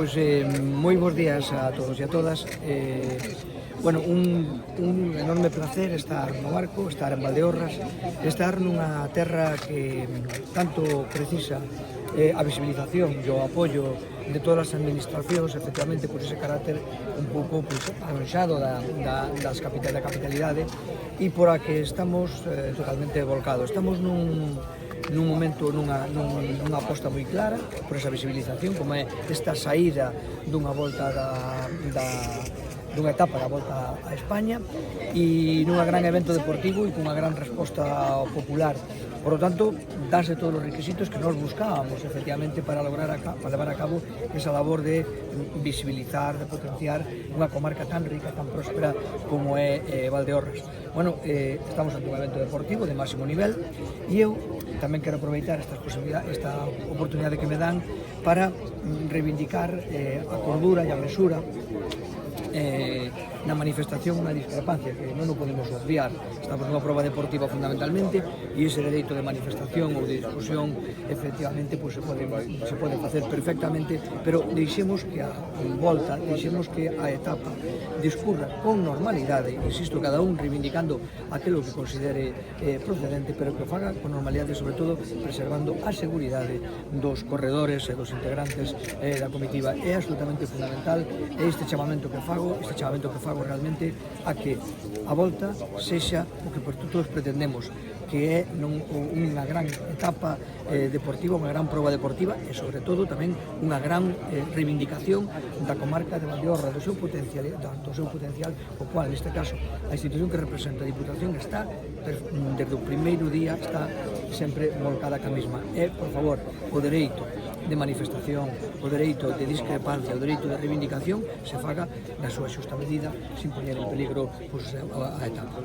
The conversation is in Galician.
Pois moi bons días a todos e a todas. Bueno, un enorme placer estar no barco, estar en Valdeorras, estar nunha terra que tanto precisa a visibilización e o apoio de todas as administracións, efectivamente, por ese carácter un pouco arranxado da capitalidade e por a que estamos totalmente volcados. Estamos nun momento, nunha aposta moi clara por esa visibilización, como é esta saída dunha volta dunha etapa da volta a España e nunha gran evento deportivo e cunha gran resposta popular. Por lo tanto, danse todos os requisitos que nós buscábamos, efectivamente, para levar a cabo esa labor de visibilizar, de potenciar unha comarca tan rica, tan próspera como é Valdeorras. Bueno, estamos ante un evento deportivo de máximo nivel e eu tamén quero aproveitar esta oportunidade que me dan para reivindicar a cordura e a mesura na manifestación, unha discrepancia que non o podemos obviar. Estamos nunha prova deportiva fundamentalmente e ese dereito de manifestación ou de discusión efectivamente se pode facer perfectamente, pero deixemos que a volta, deixemos que a etapa discurra con normalidade, insisto, cada un reivindicando aquilo que considere procedente, pero que o faga con normalidade, sobre todo preservando a seguridade dos corredores e dos integrantes da comitiva. É absolutamente fundamental este chamamento que fago realmente a que a volta sexa o que todos pretendemos, que é unha gran etapa deportiva, unha gran proba deportiva e, sobre todo, tamén unha gran reivindicación da comarca de Valdeorras, do seu potencial, o cual, neste caso, a institución que representa a Diputación está, desde o primeiro día, está sempre volcada ca mesma. É, por favor, o dereito de manifestación, o dereito de discrepancia, o dereito de reivindicación se faga na súa xusta medida, sin poñer en peligro a etapa.